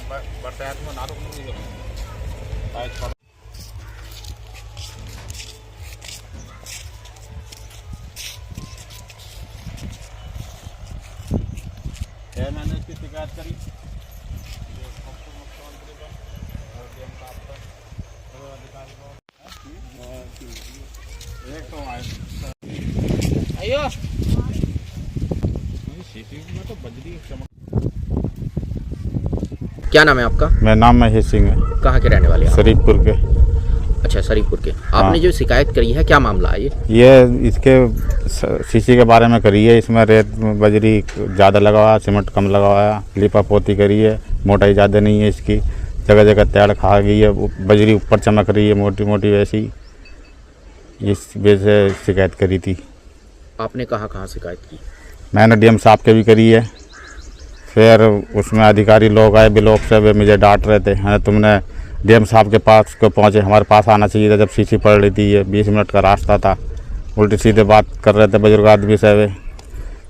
बरसात में ना मैंने इसकी शिकायत करी एक तो आयो में तो बजरी चमक। क्या नाम है आपका? मेरा नाम महेश सिंह है। कहाँ के रहने वाले हैं? शरीफपुर के। अच्छा, शरीफपुर के। आपने जो शिकायत करी है, क्या मामला है ये इसके सीसी के बारे में करी है। इसमें रेत बजरी ज़्यादा लगा हुआ, सीमेंट कम लगा हुआ, लिपा पोती करी है, मोटाई ज़्यादा नहीं है इसकी, जगह जगह तैड़ खा गई है, बजरी ऊपर चमक रही है मोटी मोटी वैसी। इस वजह से शिकायत करी थी। आपने कहाँ शिकायत की? मैंने डीएम साहब के भी करी है। फिर उसमें अधिकारी लोग आए ब्लॉक से, वे मुझे डांट रहे थे, हाँ तुमने डीएम साहब के पास को पहुँचे, हमारे पास आना चाहिए था जब सीसी पड़ रही थी। ये 20 मिनट का रास्ता था। उल्टी सीधे बात कर रहे थे बुजुर्ग आदमी से। वे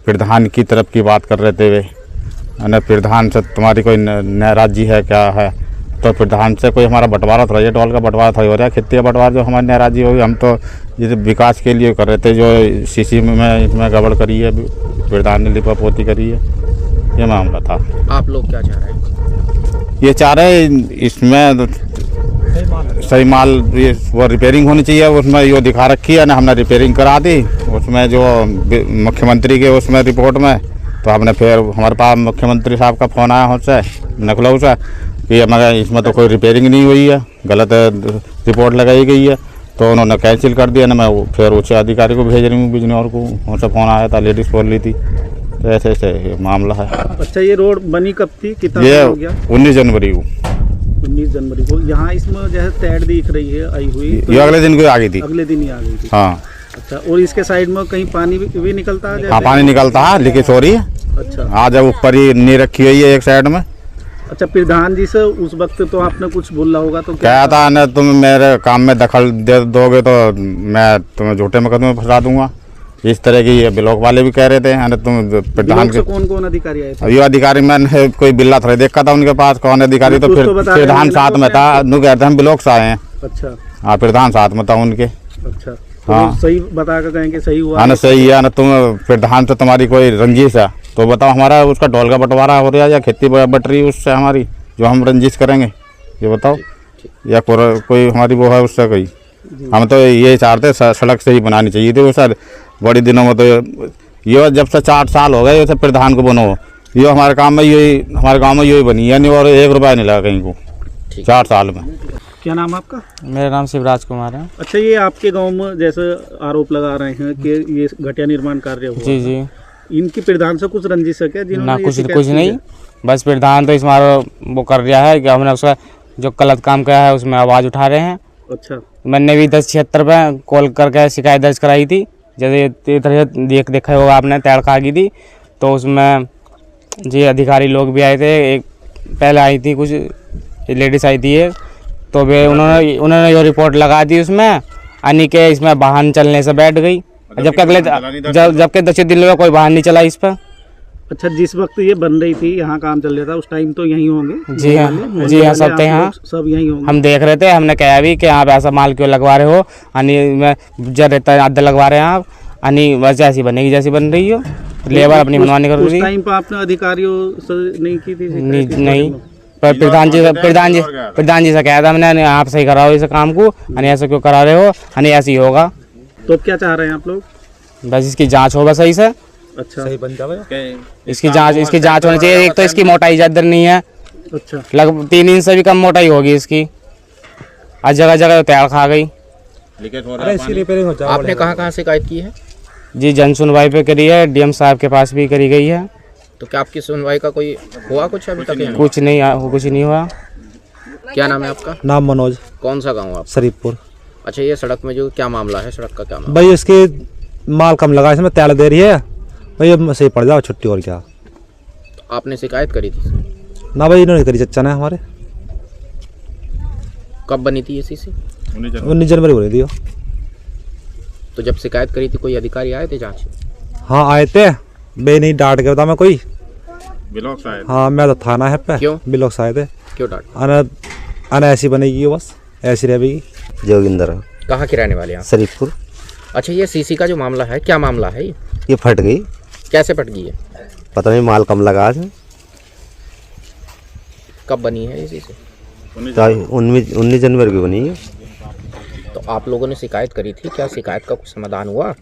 प्रधान की तरफ की बात कर रहे थे। वे प्रधान से तुम्हारी कोई नाराज़गी है क्या है? तो प्रधान से कोई हमारा बंटवारा था, ये टोल का बंटवारा था हो रहा है, खेती का बंटवारा। जो हमारी नाराज़गी होगी, हम तो ये विकास के लिए कर रहे थे। जो सीसी में इसमें गड़बड़ करी है, प्रधान ने लिपा पोती करी है, ये मामला था। आप लोग क्या चाह रहे हैं? ये चाह रहे हैं इसमें सही माल ये वो रिपेयरिंग होनी चाहिए। उसमें ये दिखा रखी है ना, हमने रिपेयरिंग करा दी उसमें जो मुख्यमंत्री के उसमें रिपोर्ट में। तो हमने फिर हमारे पास मुख्यमंत्री साहब का फ़ोन आया हमसे नखलऊ से कि मगर इसमें तो कोई रिपेयरिंग नहीं हुई है, गलत रिपोर्ट लगाई गई है। तो उन्होंने कैंसिल कर दिया ना। मैं फिर उच्च अधिकारी को भेज रही हूँ बिजनौर को, उनसे फ़ोन आया था, लेडीज़ बोल रही थी। तो ऐसे ऐसे मामला है। अच्छा, ये रोड बनी कब थी? कितना ये हो गया? 19 जनवरी को। 19 जनवरी को। यहाँ इसमें जैसे तैड़ दिख रही है आई हुई, तो ये अगले दिन को आ गई थी। अगले दिन ही आ गई थी। हाँ। अच्छा, और इसके साइड में कहीं पानी भी निकलता है? हाँ, पानी निकलता है, लीकेज हो रही है। अच्छा, आज अब ऊपर ही नी रखी हुई है एक साइड में। अच्छा, प्रधान जी से उस वक्त तो आपने कुछ बोला होगा, तो क्या था ना, तुम मेरे काम में दखल दे दोगे तो मैं तुम्हें झूठे मुकदमे में फंसा दूंगा, इस तरह की। ये ब्लॉक वाले भी कह रहे थे। तुम प्रधान के कौन कौन अधिकारी आए थे? ये अधिकारी मैंने कोई बिल्ला थोड़ा देखा था उनके पास, कौन अधिकारी, तो फिर प्रधान साथ में था। नु कहते हम ब्लॉक से आए हैं। अच्छा, हाँ, प्रधान साथ में था उनके। अच्छा, हाँ, सही बता कर कहें कि सही हुआ? हाँ ना, सही है ना। तुम प्रधान से तुम्हारी कोई रंजिश है तो बताओ, हमारा उसका ढोल का बंटवारा हो रहा है या खेती बट रही उससे हमारी, जो हम रंजिश करेंगे, ये बताओ, या कोई हमारी वो है उससे कोई। हम तो ये चाहते सड़क से ही बनानी चाहिए थी वो सर। बड़ी दिनों में तो ये जब से 4 साल हो गए ये प्रधान को बनो, ये हमारे काम में यही, हमारे गाँव में यही बनी है नहीं, और 1 रुपया नहीं लगा कहीं को 4 साल में। क्या नाम है आपका? मेरा नाम शिवराज कुमार है। अच्छा, ये आपके गांव में जैसे आरोप लगा रहे हैं कि ये घटिया निर्माण कार्य हुआ, जी, इनकी प्रधान से कुछ रंजिश है क्या? ना कुछ नहीं, बस प्रधान तो इस बार वो कर रहा है कि हमने उसका जो गलत काम किया है उसमें आवाज़ उठा रहे हैं। अच्छा, मैंने भी 1076 पे कॉल करके शिकायत दर्ज कराई थी। जैसे तरह देखा होगा आपने, तैड़ खा गई थी, तो उसमें जी अधिकारी लोग भी आए थे। एक पहले आई थी, कुछ लेडीज़ आई थी एक, तो वे उन्होंने जो रिपोर्ट लगा दी उसमें, यानी कि इसमें वाहन चलने से बैठ गई, जबकि 10 दिन में कोई वाहन नहीं चला इस पर। अच्छा, जिस वक्त ये बन रही थी, यहाँ काम चल रहा था, उस टाइम तो यहीं होंगे? जी हाँ, जी हाँ, सब थे यहाँ, सब यहीं होंगे। हम देख रहे थे। हमने कहा भी कि आप ऐसा माल क्यों लगवा रहे हो, यानी मैं जब रहता है आधा लगवा रहे हैं आप, यानी बस जैसी बनेगी जैसी बन रही हो, लेबर अपनी मनमानी कर रही है। उस टाइम पर आपने अधिकारियों से नहीं की थी? नहीं, पर प्रधान जी से कहा था मैंने, आप सही कराओ इस काम को, यानी ऐसा क्यों करा रहे हो, यानी ऐसे ही होगा। तो क्या चाह रहे हैं आप लोग? बस इसकी जाँच होगा सही से। अच्छा, सही बन जावे। इसकी जांच होनी चाहिए। एक तो इसकी मोटाई ज्यादा नहीं है, अच्छा, लगभग 3 इंच से भी कम मोटाई होगी इसकी। आज जगह जगह तैड़ खा गई। आपने कहाँ शिकायत की है? जी, जन सुनवाई पे करी है, डीएम साहब के पास भी करी गई है। तो क्या आपकी सुनवाई का कोई हुआ कुछ अभी तक? कुछ नहीं हुआ। क्या नाम है आपका? नाम मनोज। कौन सा गाँव आप? शरीफपुर। अच्छा, ये सड़क में जो क्या मामला है, सड़क का क्या मामला? भाई इसके माल कम लगा, इसमें तैड़ दे रही है भाई, अब सही पड़ जाओ छुट्टी, और क्या। तो आपने शिकायत करी थी? ना भाई, इन्होंने करी, चचा ने हमारे। कब बनी थी ये सीसी? 19 जनवरी हो रही थी। तो जब शिकायत करी थी कोई अधिकारी आए थे जांच? हाँ आए थे, बे नहीं डांट के बता मैं कोई। ब्लॉक से आए थे। हाँ, मैं तो थाना है पे। क्यों? ब्लॉक से आए थे। क्यों डांट? अना ऐसी बनेगी वो, बस ऐसी रहेगी। जोगिंदर, कहाँ के रहने वाले हैं आप? शरीफपुर। अच्छा, ये सीसी का जो मामला है, क्या मामला है ये फट गई, कैसे फट गई है? पता नहीं माल कम लगा है। कब बनी है ये सीसी? 19 जनवरी को बनी है। तो आप लोगों ने शिकायत करी थी, क्या शिकायत का कुछ समाधान हुआ?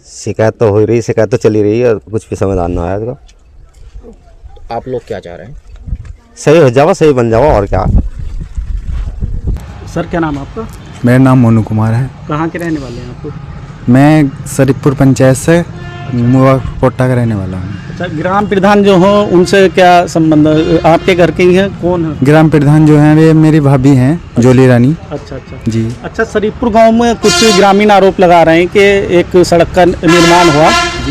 शिकायत तो हो रही, शिकायत तो चली रही है, कुछ भी समाधान ना आया इसका। तो आप लोग क्या चाह रहे हैं? सही हो जावा, सही बन जावा, और क्या। सर क्या नाम है आपका? मेरा नाम मोनू कुमार है। कहाँ के रहने वाले हैं आप? मैं शरीफपुर पंचायत से मुआ कोटा का रहने वाला हूँ। अच्छा, ग्राम प्रधान जो हो उनसे क्या संबंध? आपके घर के ही हैं? कौन है? ग्राम प्रधान जो हैं वे मेरी भाभी हैं, जोली रानी अच्छा अच्छा जी। अच्छा, शरीफपुर गांव में कुछ ग्रामीण आरोप लगा रहे हैं कि एक सड़क का निर्माण हुआ,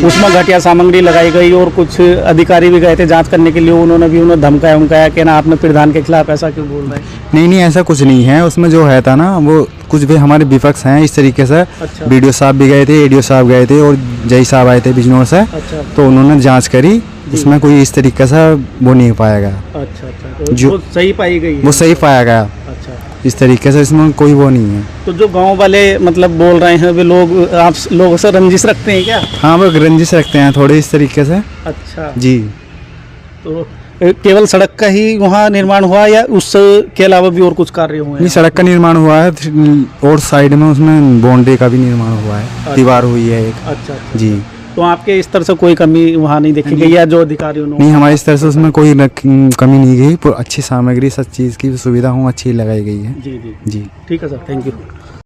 उसमें घटिया सामग्री लगाई गई और कुछ अधिकारी भी गए थे जांच करने के लिए, उन्होंने भी उन्हें धमकाया कि ना आपने प्रधान के खिलाफ ऐसा क्यों बोल रहे हैं? नहीं, ऐसा कुछ नहीं है। उसमें जो है था ना, वो कुछ भी हमारे विपक्ष हैं इस तरीके से। अच्छा। बीडीओ साहब भी गए थे, एडीओ साहब गए थे और जय साहब आए थे बिजनौर से। अच्छा तो उन्होंने जाँच करी, उसमें कोई इस तरीके से वो नहीं पाया गया। अच्छा अच्छा, तो जो- वो सही पाई गई है? वो सही पाया गया अच्छा, इस तरीके से, इसमें कोई वो नहीं है। तो जो गांव वाले मतलब बोल रहे हैं वे लोग आप लोगों से रंजिश रखते हैं क्या? हाँ, वो रंजिश रखते हैं थोड़े इस तरीके से अच्छा, जी। तो केवल सड़क का ही वहाँ निर्माण हुआ या उसके अलावा भी और कुछ कार्य हुए नहीं, हैं? सड़क का निर्माण हुआ है और साइड में उसमें बाउंड्री का भी निर्माण हुआ है, दीवार हुई है एक। अच्छा अच्छा, जी। तो आपके इस तरह से कोई कमी वहाँ नहीं देखी गई या जो अधिकारियों ने? नहीं, हमारी इस तरह से उसमें कोई कमी नहीं गई, अच्छी सामग्री, सब चीज़ की सुविधा अच्छी लगाई गई है। जी जी जी। ठीक है सर, थैंक यू।